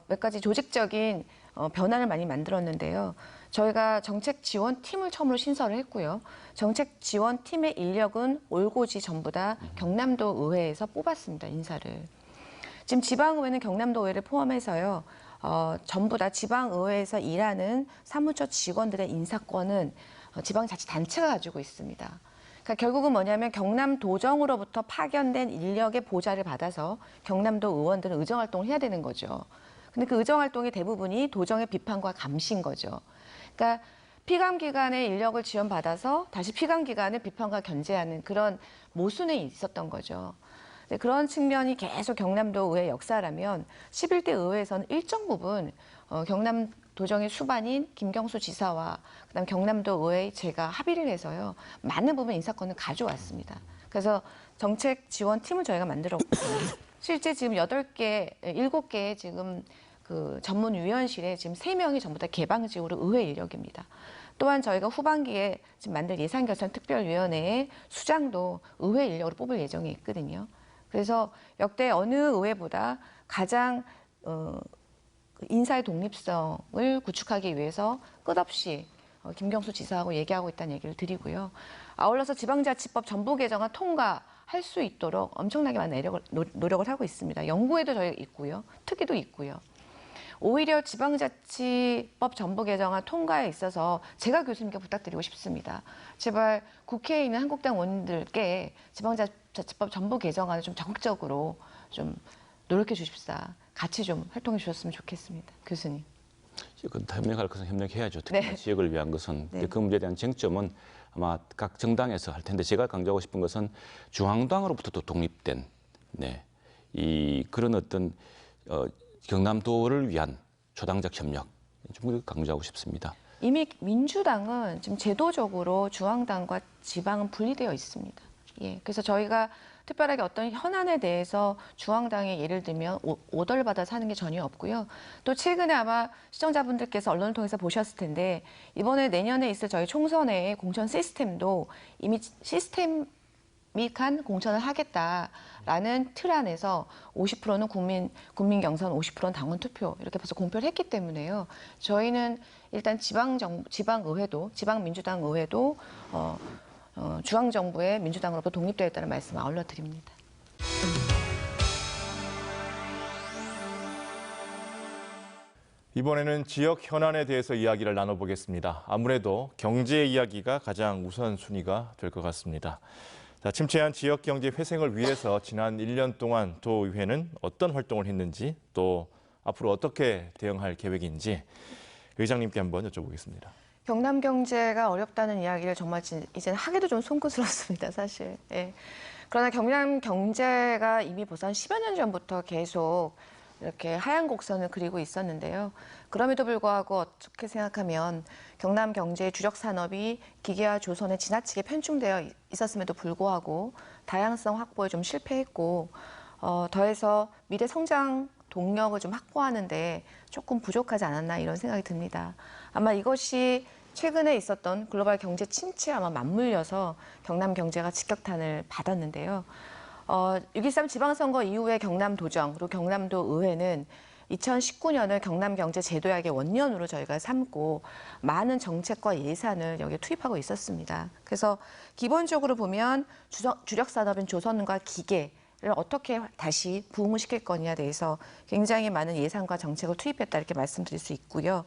몇 가지 조직적인 변화를 많이 만들었는데요. 저희가 정책지원팀을 처음으로 신설을 했고요. 정책지원팀의 인력은 올고지 전부 다 경남도 의회에서 뽑았습니다. 인사를. 지금 지방의회는 경남도 의회를 포함해서요. 전부 다 지방의회에서 일하는 사무처 직원들의 인사권은 지방자치단체가 가지고 있습니다. 그러니까 결국은 뭐냐면 경남도정으로부터 파견된 인력의 보좌를 받아서 경남도 의원들은 의정활동을 해야 되는 거죠. 근데 그 의정활동의 대부분이 도정의 비판과 감시인 거죠. 그러니까 피감기관의 인력을 지원받아서 다시 피감기관의 비판과 견제하는 그런 모순에 있었던 거죠. 그런 측면이 계속 경남도 의회 역사라면 11대 의회에서는 일정 부분 경남 도정의 수반인 김경수 지사와 그다음 경남도 의회 제가 합의를 해서요. 많은 부분 인사권을 가져왔습니다. 그래서 정책 지원팀을 저희가 만들었고 실제 지금 7개의 지금 그 전문위원실에 지금 3명이 전부 다 개방직으로 의회 인력입니다. 또한 저희가 후반기에 지금 만들 예산결산특별위원회의 수장도 의회 인력으로 뽑을 예정이 있거든요. 그래서 역대 어느 의회보다 가장 인사의 독립성을 구축하기 위해서 끝없이 김경수 지사하고 얘기하고 있다는 얘기를 드리고요. 아울러서 지방자치법 전부 개정안 통과할 수 있도록 엄청나게 많은 노력을 하고 있습니다. 연구에도 저희 있고요. 특위도 있고요. 오히려 지방자치법 전부 개정안 통과에 있어서 제가 교수님께 부탁드리고 싶습니다. 제발 국회에 있는 한국당 의원들께 지방자치법 전부 개정안을 좀 적극적으로 좀 노력해 주십사. 같이 좀 활동해 주셨으면 좋겠습니다. 교수님. 협력할 것은 협력해야죠. 특히 네. 지역을 위한 것은. 네. 그 문제에 대한 쟁점은 아마 각 정당에서 할 텐데 제가 강조하고 싶은 것은 중앙당으로부터도 독립된 이 그런 어떤 경남도를 위한 초당적 협력 좀 강조하고 싶습니다. 이미 민주당은 지금 제도적으로 중앙당과 지방은 분리되어 있습니다. 그래서 저희가 특별하게 어떤 현안에 대해서 중앙당에 예를 들면 오더받아서 하는 게 전혀 없고요. 또 최근에 아마 시청자분들께서 언론을 통해서 보셨을 텐데 이번에 내년에 있을 저희 총선의 공천 시스템도 이미 시스템믹한 공천을 하겠다라는 틀 안에서 50%는 국민 경선, 50%는 당원 투표 이렇게 벌써 공표를 했기 때문에요. 저희는 일단 지방의회도 지방민주당 의회도 중앙정부의 민주당으로부터 독립되어 있다는 말씀을 아울러 드립니다. 이번에는 지역 현안에 대해서 이야기를 나눠보겠습니다. 아무래도 경제 이야기가 가장 우선순위가 될 것 같습니다. 자, 침체한 지역 경제 회생을 위해서 지난 1년 동안 도의회는 어떤 활동을 했는지 또 앞으로 어떻게 대응할 계획인지 의장님께 한번 여쭤보겠습니다. 경남 경제가 어렵다는 이야기를 정말 이제는 하기도 좀 송구스럽습니다, 사실. 그러나 경남 경제가 이미 벌써 한 10여 년 전부터 계속 이렇게 하얀 곡선을 그리고 있었는데요. 그럼에도 불구하고 어떻게 생각하면 경남 경제의 주력 산업이 기계와 조선에 지나치게 편중되어 있었음에도 불구하고 다양성 확보에 좀 실패했고 더해서 미래 성장 동력을 좀 확보하는데 조금 부족하지 않았나 이런 생각이 듭니다. 아마 이것이 최근에 있었던 글로벌 경제 침체와 아마 맞물려서 경남 경제가 직격탄을 받았는데요. 6.13 지방선거 이후에 경남도정 그리고 경남도 의회는 2019년을 경남경제제도약의 원년으로 저희가 삼고 많은 정책과 예산을 여기에 투입하고 있었습니다. 그래서 기본적으로 보면 주력 산업인 조선과 기계 를 어떻게 다시 부흥을 시킬 거냐에 대해서 굉장히 많은 예산과 정책을 투입했다 이렇게 말씀드릴 수 있고요.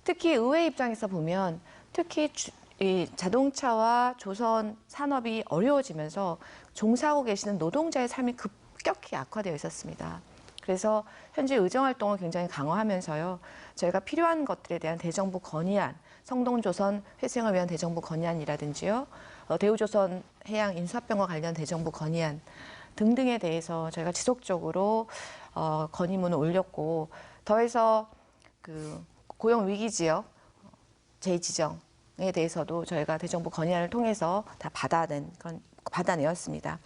특히 의회 입장에서 보면 특히 이 자동차와 조선 산업이 어려워지면서 종사하고 계시는 노동자의 삶이 급격히 악화되어 있었습니다. 그래서 현재 의정활동을 굉장히 강화하면서요. 저희가 필요한 것들에 대한 대정부 건의안, 성동조선 회생을 위한 대정부 건의안이라든지요. 대우조선 해양 인수합병과 관련 대정부 건의안 등등에 대해서 저희가 지속적으로 건의문을 올렸고 더해서 그 고용 위기 지역 재지정에 대해서도 저희가 대정부 건의안을 통해서 다 받아내었습니다.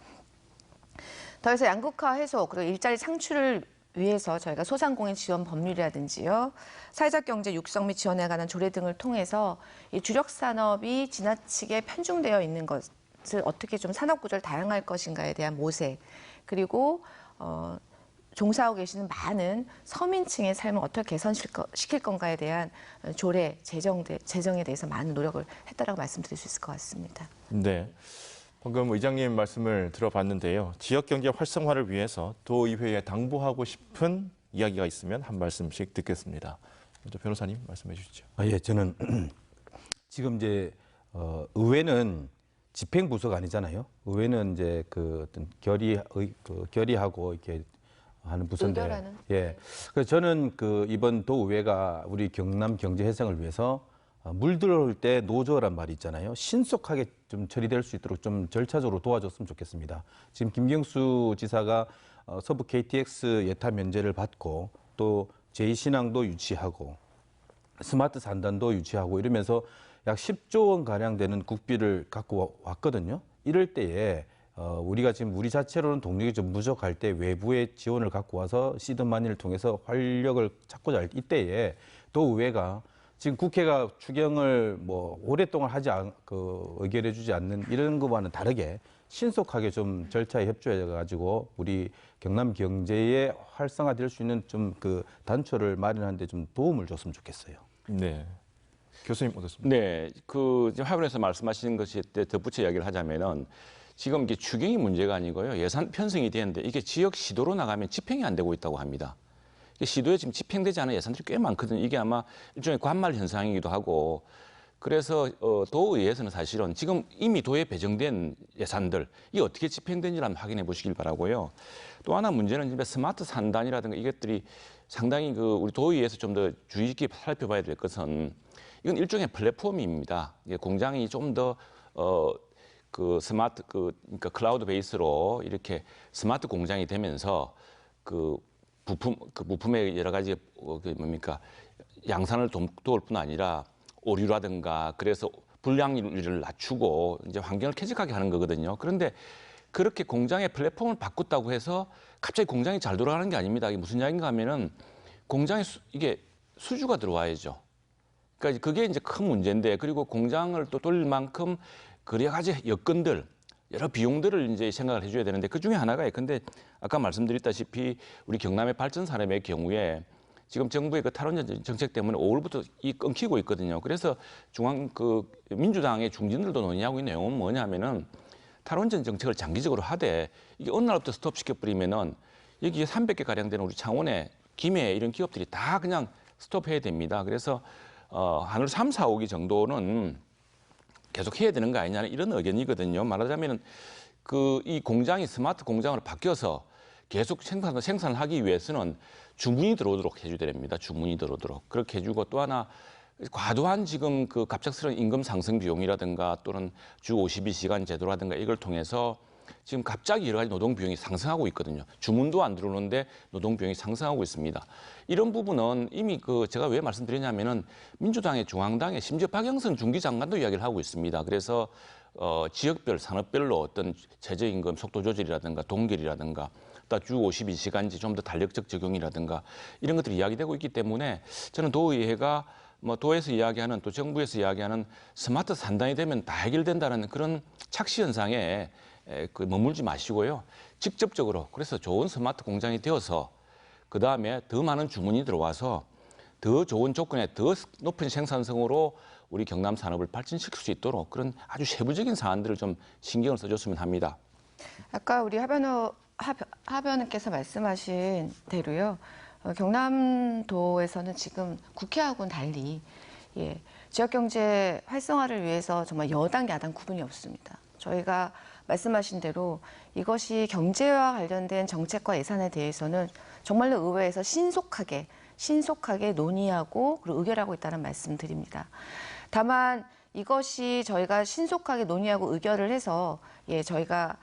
더해서 양극화 해소 그리고 일자리 창출을 위해서 저희가 소상공인 지원 법률이라든지요, 사회적 경제 육성 및 지원에 관한 조례 등을 통해서 이 주력 산업이 지나치게 편중되어 있는 것을 어떻게 좀 산업 구조를 다양할 것인가에 대한 모색, 그리고 종사하고 계시는 많은 서민층의 삶을 어떻게 개선시킬 건가에 대한 조례 제정에 대해서 많은 노력을 했다라고 말씀드릴 수 있을 것 같습니다. 네. 방금 의장님 말씀을 들어봤는데요. 지역 경제 활성화를 위해서 도의회에 당부하고 싶은 이야기가 있으면 한 말씀씩 듣겠습니다. 먼저 변호사님 말씀해 주시죠. 예, 저는 지금 이제 의회는 집행 부서가 아니잖아요. 의회는 이제 그 어떤 결의하고 이렇게 하는 부서인데, 의결하는. 예. 그래서 저는 그 이번 도의회가 우리 경남 경제 해상을 위해서 물 들어올 때 노조란 말이 있잖아요. 신속하게 좀 처리될 수 있도록 좀 절차적으로 도와줬으면 좋겠습니다. 지금 김경수 지사가 서부 KTX 예타 면제를 받고 또 제2신항도 유치하고 스마트 산단도 유치하고 이러면서 약 10조 원 가량 되는 국비를 갖고 왔거든요. 이럴 때에 우리가 지금 우리 자체로는 동력이 좀 부족할 때 외부의 지원을 갖고 와서 시드마니를 통해서 활력을 찾고자 할 이때에 도의회가 지금 국회가 추경을 뭐 오랫동안 의결해주지 않는 이런 것과는 다르게 신속하게 좀 절차에 협조해가지고 우리 경남 경제에 활성화될 수 있는 좀 그 단초를 마련하는데 좀 도움을 줬으면 좋겠어요. 네. 교수님 어떻습니까? 네, 지금 화면에서 말씀하시는 것에 덧붙여 이야기를 하자면은 지금 이게 추경이 문제가 아니고요. 예산 편성이 되는데 이게 지역 시도로 나가면 집행이 안 되고 있다고 합니다. 시도에 지금 집행되지 않은 예산들이 꽤 많거든요. 이게 아마 일종의 관말 현상이기도 하고 그래서 도의회에서는 사실은 지금 이미 도에 배정된 예산들 이게 어떻게 집행되는지 한번 확인해 보시길 바라고요. 또 하나 문제는 이제 스마트 산단이라든가 이것들이 상당히 우리 도의회에서 좀 더 주의 깊게 살펴봐야 될 것은 이건 일종의 플랫폼입니다. 이게 공장이 좀 더 그러니까 클라우드 베이스로 이렇게 스마트 공장이 되면서 부품의 여러 가지 양산을 도울 뿐 아니라 오류라든가 그래서 불량률을 낮추고 이제 환경을 쾌적하게 하는 거거든요. 그런데 그렇게 공장의 플랫폼을 바꿨다고 해서 갑자기 공장이 잘 돌아가는 게 아닙니다. 이게 무슨 이야기인가 하면은 공장에 이게 수주가 들어와야죠. 그러니까 그게 이제 큰 문제인데 그리고 공장을 또 돌릴 만큼 여러 가지 여건들 여러 비용들을 이제 생각을 해줘야 되는데 그 중에 하나가 근데 아까 말씀드렸다시피 우리 경남의 발전 산업의 경우에 지금 정부의 그 탈원전 정책 때문에 5월부터 끊기고 있거든요. 그래서 민주당의 중진들도 논의하고 있는 내용은 뭐냐면은 탈원전 정책을 장기적으로 하되 이게 어느 날부터 스톱시켜 버리면은 여기 300개 가량 되는 우리 창원의 김해 이런 기업들이 다 그냥 스톱해야 됩니다. 그래서 하늘 3, 4, 5기 정도는 계속 해야 되는 거 아니냐는 이런 의견이거든요. 말하자면은 이 공장이 스마트 공장으로 바뀌어서 계속 생산을 하기 위해서는 주문이 들어오도록 해줘야 됩니다. 주문이 들어오도록 그렇게 해주고 또 하나 과도한 지금 갑작스러운 임금 상승 비용이라든가 또는 주 52시간 제도라든가 이걸 통해서 지금 갑자기 여러 가지 노동 비용이 상승하고 있거든요. 주문도 안 들어오는데 노동 비용이 상승하고 있습니다. 이런 부분은 이미 제가 왜 말씀드리냐면은 민주당의 중앙당에 심지어 박영선 중기장관도 이야기를 하고 있습니다. 그래서 지역별 산업별로 어떤 최저임금 속도 조절이라든가 동결이라든가 또 주 52시간제 좀 더 탄력적 적용이라든가 이런 것들이 이야기되고 있기 때문에 저는 도의회가 도에서 이야기하는 또 정부에서 이야기하는 스마트 산단이 되면 다 해결된다는 그런 착시 현상에 머물지 마시고요. 직접적으로 그래서 좋은 스마트 공장이 되어서 그다음에 더 많은 주문이 들어와서 더 좋은 조건에 더 높은 생산성으로 우리 경남 산업을 발전시킬 수 있도록 그런 아주 세부적인 사안들을 좀 신경을 써줬으면 합니다. 아까 우리 하변호께서 말씀하신 대로요. 경남도에서는 지금 국회하고는 달리 지역 경제 활성화를 위해서 정말 여당, 야당 구분이 없습니다. 저희가 말씀하신 대로 이것이 경제와 관련된 정책과 예산에 대해서는 정말로 의회에서 신속하게 논의하고 그리고 의결하고 있다는 말씀드립니다. 다만 이것이 저희가 신속하게 논의하고 의결을 해서 저희가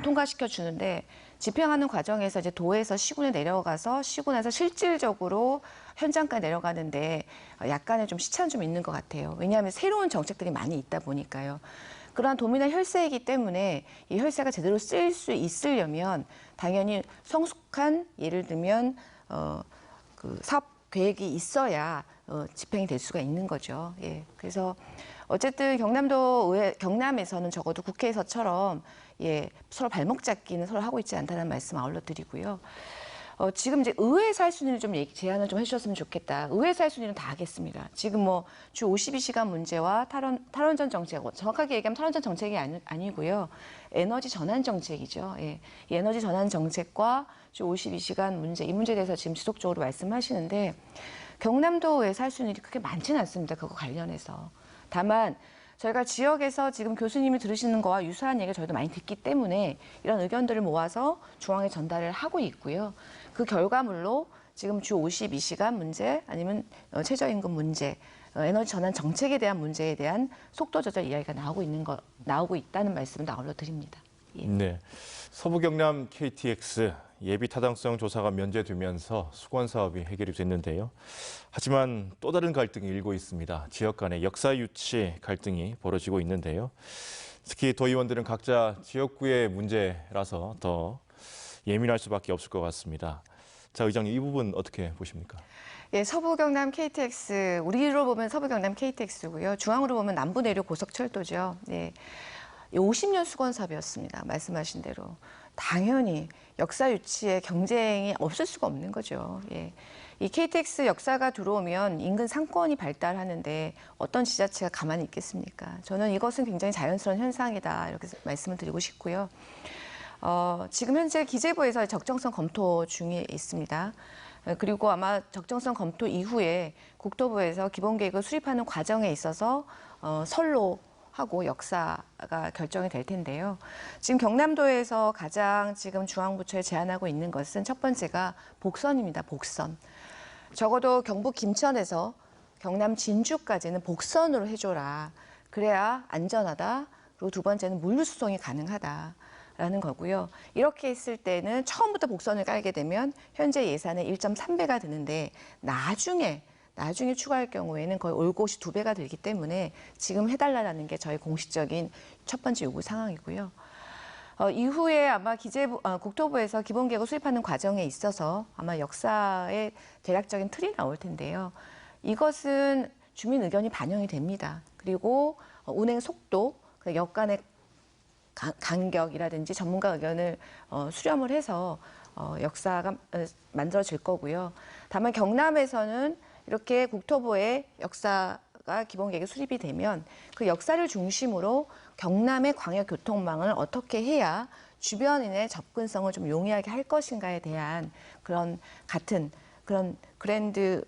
통과시켜 주는데 집행하는 과정에서 이제 도에서 시군에 내려가서 시군에서 실질적으로 현장까지 내려가는데 약간의 좀 시차는 좀 있는 것 같아요. 왜냐하면 새로운 정책들이 많이 있다 보니까요. 그러한 도민의 혈세이기 때문에 이 혈세가 제대로 쓰일 수 있으려면 당연히 성숙한 예를 들면 그 사업 계획이 있어야 집행이 될 수가 있는 거죠. 예. 그래서 어쨌든 경남에서는 적어도 국회에서처럼 서로 발목 잡기는 서로 하고 있지 않다는 말씀 아울러 드리고요. 지금 이제 의회에서 할 수 있는 좀 제안을 좀 해주셨으면 좋겠다. 의회에서 할 수 있는 다 하겠습니다. 지금 뭐 주 52시간 문제와 탈원전 정책, 정확하게 얘기하면 탈원전 정책이 아니고요. 에너지 전환 정책이죠. 예. 이 에너지 전환 정책과 주 52시간 문제, 이 문제에 대해서 지금 지속적으로 말씀하시는데 경남도에서 할 수 있는 일이 그렇게 많지는 않습니다. 그거 관련해서. 다만 저희가 지역에서 지금 교수님이 들으시는 거와 유사한 얘기를 저희도 많이 듣기 때문에 이런 의견들을 모아서 중앙에 전달을 하고 있고요. 그 결과물로 지금 주 52시간 문제 아니면 최저임금 문제, 에너지 전환 정책에 대한 문제에 대한 속도 조절 이야기가 나오고 있다는 말씀을 아울러 드립니다. 예. 네, 서부 경남 KTX 예비 타당성 조사가 면제되면서 수건 사업이 해결이 됐는데요. 하지만 또 다른 갈등이 일고 있습니다. 지역 간의 역사 유치 갈등이 벌어지고 있는데요. 특히 도의원들은 각자 지역구의 문제라서 더 예민할 수밖에 없을 것 같습니다. 자, 의장님 이 부분 어떻게 보십니까? 예, 서부 경남 KTX, 우리로 보면 서부 경남 KTX고요. 중앙으로 보면 남부 내륙 고속철도죠. 네. 50년 수건 사업이었습니다. 말씀하신 대로. 당연히 역사 유치에 경쟁이 없을 수가 없는 거죠. 예. 이 KTX 역사가 들어오면 인근 상권이 발달하는데 어떤 지자체가 가만히 있겠습니까? 저는 이것은 굉장히 자연스러운 현상이다 이렇게 말씀을 드리고 싶고요. 지금 현재 기재부에서 적정성 검토 중에 있습니다. 그리고 아마 적정성 검토 이후에 국토부에서 기본계획을 수립하는 과정에 있어서 선로 하고 역사가 결정이 될 텐데요. 지금 경남도에서 가장 지금 중앙부처에 제안하고 있는 것은 첫 번째가 복선입니다. 복선. 적어도 경북 김천에서 경남 진주까지는 복선으로 해줘라. 그래야 안전하다. 그리고 두 번째는 물류 수송이 가능하다라는 거고요. 이렇게 했을 때는 처음부터 복선을 깔게 되면 현재 예산의 1.3배가 드는데 나중에 추가할 경우에는 거의 올 곳이 2배가 들기 때문에 지금 해달라는 게 저희 공식적인 첫 번째 요구 상황이고요. 이후에 아마 국토부에서 기본계획을 수립하는 과정에 있어서 아마 역사의 대략적인 틀이 나올 텐데요. 이것은 주민 의견이 반영이 됩니다. 그리고 운행 속도, 역 간의 간격이라든지 전문가 의견을 수렴을 해서 역사가 만들어질 거고요. 다만 경남에서는 이렇게 국토부의 역사가 기본계획에 수립이 되면 그 역사를 중심으로 경남의 광역교통망을 어떻게 해야 주변인의 접근성을 좀 용이하게 할 것인가에 대한 그런 그랜드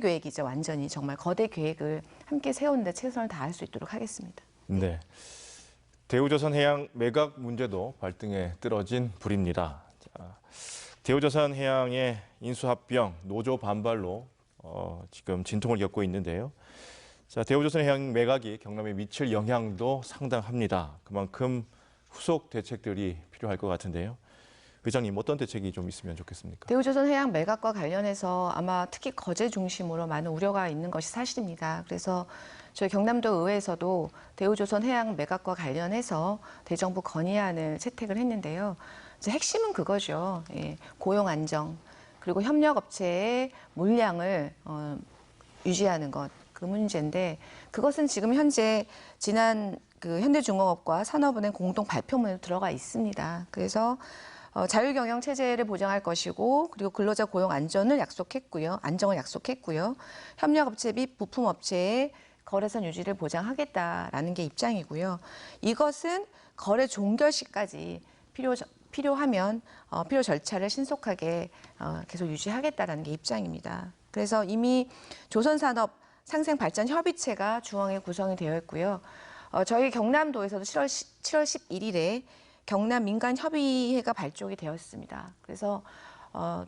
계획이죠. 완전히 정말 거대 계획을 함께 세우는데 최선을 다할 수 있도록 하겠습니다. 네, 대우조선해양 매각 문제도 발등에 떨어진 불입니다. 자, 대우조선해양의 인수합병 노조 반발로 지금 진통을 겪고 있는데요. 자, 대우조선해양 매각이 경남에 미칠 영향도 상당합니다. 그만큼 후속 대책들이 필요할 것 같은데요. 의장님, 어떤 대책이 좀 있으면 좋겠습니까? 대우조선해양 매각과 관련해서 아마 특히 거제 중심으로 많은 우려가 있는 것이 사실입니다. 그래서 저희 경남도 의회에서도 대우조선해양 매각과 관련해서 대정부 건의안을 채택을 했는데요. 이제 핵심은 그거죠. 예, 고용 안정, 그리고 협력업체의 물량을 유지하는 것, 그 문제인데 그것은 지금 현재 지난 현대중공업과 산업은행 공동 발표문에 들어가 있습니다. 그래서 자율경영 체제를 보장할 것이고 그리고 근로자 고용 안정을 약속했고요. 협력업체 및 부품업체의 거래선 유지를 보장하겠다라는 게 입장이고요. 이것은 거래 종결 시까지 필요하면 필요 절차를 신속하게 계속 유지하겠다라는 게 입장입니다. 그래서 이미 조선산업 상생발전협의체가 중앙에 구성이 되어 있고요. 저희 경남도에서도 7월 11일에 경남민간협의회가 발족이 되었습니다. 그래서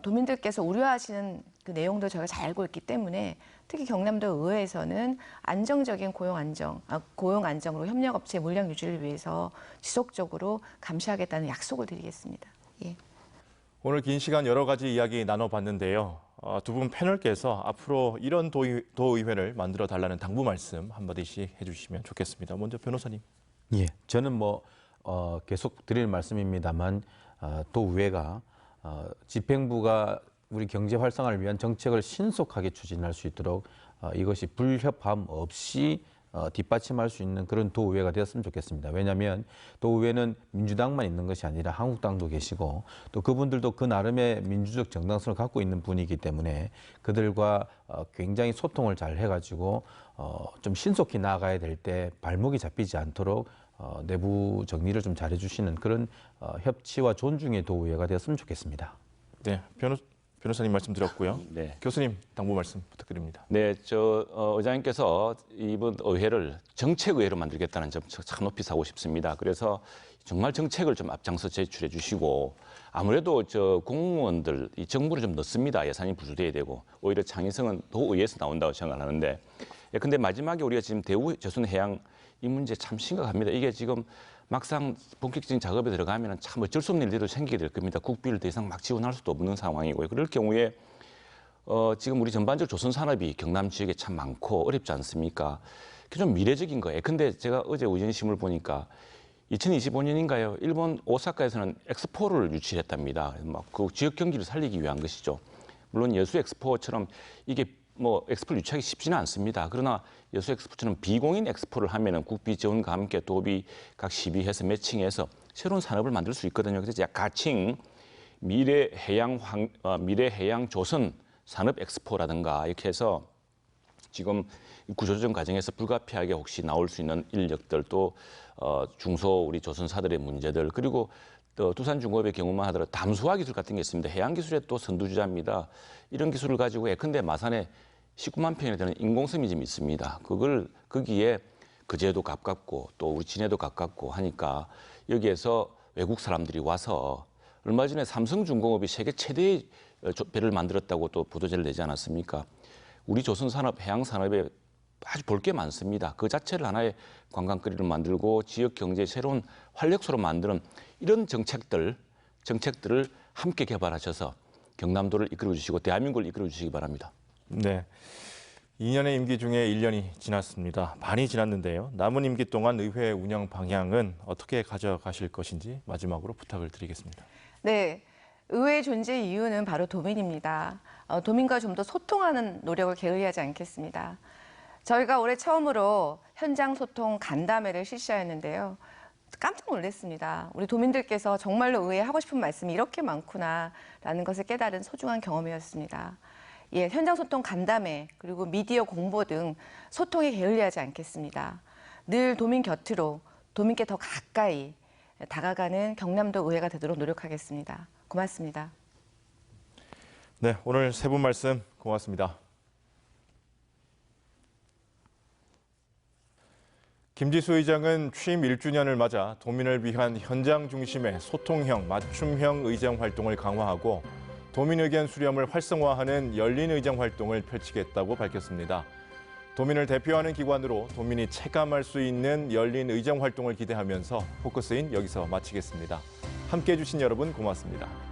도민들께서 우려하시는 그 내용도 저희가 잘 알고 있기 때문에 특히 경남도 의회에서는 안정적인 고용 안정으로 협력업체 물량 유지를 위해서 지속적으로 감시하겠다는 약속을 드리겠습니다. 예. 오늘 긴 시간 여러 가지 이야기 나눠봤는데요. 두 분 패널께서 앞으로 이런 도의회를 만들어 달라는 당부 말씀 한마디씩 해주시면 좋겠습니다. 먼저 변호사님. 예, 저는 계속 드릴 말씀입니다만 도의회가 집행부가 우리 경제 활성화를 위한 정책을 신속하게 추진할 수 있도록 이것이 불협화음 없이 뒷받침할 수 있는 그런 도의회가 되었으면 좋겠습니다. 왜냐하면 도의회는 민주당만 있는 것이 아니라 한국당도 계시고 또 그분들도 그 나름의 민주적 정당성을 갖고 있는 분이기 때문에 그들과 굉장히 소통을 잘 해가지고 좀 신속히 나아가야 될 때 발목이 잡히지 않도록 내부 정리를 좀 잘해주시는 그런 협치와 존중의 도의회가 되었으면 좋겠습니다. 네, 변호사님 말씀 드렸고요. 네. 교수님 당부 말씀 부탁드립니다. 네, 의장님께서 이번 의회를 정책의회로 만들겠다는 점 참 높이 사고 싶습니다. 그래서 정말 정책을 좀 앞장서 제출해 주시고 아무래도 공무원들 이 정부를 좀 넣습니다. 예산이 부족해야 되고 오히려 창의성은 도의회에서 나온다고 생각하는데 근데 마지막에 우리가 지금 대우 조선해양 이 문제 참 심각합니다. 이게 지금 막상 본격적인 작업에 들어가면 참 어쩔 수 없는 일들도 생기게 될 겁니다. 국비를 더 이상 막 지원할 수도 없는 상황이고요. 그럴 경우에 지금 우리 전반적으로 조선 산업이 경남 지역에 참 많고 어렵지 않습니까? 그게 좀 미래적인 거예요. 근데 제가 어제 우전신문을 보니까 2025년인가요? 일본 오사카에서는 엑스포를 유치했답니다. 막 그 지역 경기를 살리기 위한 것이죠. 물론 여수 엑스포처럼 이게 엑스포를 유치하기 쉽지는 않습니다. 그러나 여수 엑스포처럼 비공인 엑스포를 하면은 국비 지원과 함께 도비 각 시비해서 매칭해서 새로운 산업을 만들 수 있거든요. 그래서 가칭 미래 해양 조선 산업 엑스포라든가 이렇게 해서 지금 구조조정 과정에서 불가피하게 혹시 나올 수 있는 인력들 또 중소 우리 조선사들의 문제들 그리고 또 두산중공업의 경우만 하더라도 담수화 기술 같은 게 있습니다. 해양 기술의 또 선두주자입니다. 이런 기술을 가지고 예컨대 마산에 19만 평이 되는 인공섬이 좀 있습니다. 거기에 거제도 가깝고 또 우리 진해도 가깝고 하니까 여기에서 외국 사람들이 와서 얼마 전에 삼성중공업이 세계 최대의 배를 만들었다고 또 보도자를 내지 않았습니까? 우리 조선산업, 해양산업에 아주 볼 게 많습니다. 그 자체를 하나의 관광거리를 만들고 지역 경제의 새로운 활력소로 만드는 이런 정책들을 함께 개발하셔서 경남도를 이끌어 주시고 대한민국을 이끌어 주시기 바랍니다. 네, 2년의 임기 중에 1년이 지났습니다. 많이 지났는데요. 남은 임기 동안 의회 운영 방향은 어떻게 가져가실 것인지 마지막으로 부탁을 드리겠습니다. 네, 의회의 존재 이유는 바로 도민입니다. 도민과 좀 더 소통하는 노력을 게을리하지 않겠습니다. 저희가 올해 처음으로 현장 소통 간담회를 실시하였는데요. 깜짝 놀랐습니다. 우리 도민들께서 정말로 의회에 하고 싶은 말씀이 이렇게 많구나라는 것을 깨달은 소중한 경험이었습니다. 예, 현장 소통 간담회 그리고 미디어 공보 등 소통에 게을리하지 않겠습니다. 늘 도민 곁으로 도민께 더 가까이 다가가는 경남도 의회가 되도록 노력하겠습니다. 고맙습니다. 네, 오늘 세 분 말씀 고맙습니다. 김지수 의장은 취임 1주년을 맞아 도민을 위한 현장 중심의 소통형, 맞춤형 의정 활동을 강화하고 도민 의견 수렴을 활성화하는 열린 의정 활동을 펼치겠다고 밝혔습니다. 도민을 대표하는 기관으로 도민이 체감할 수 있는 열린 의정 활동을 기대하면서 포커스인 여기서 마치겠습니다. 함께해 주신 여러분 고맙습니다.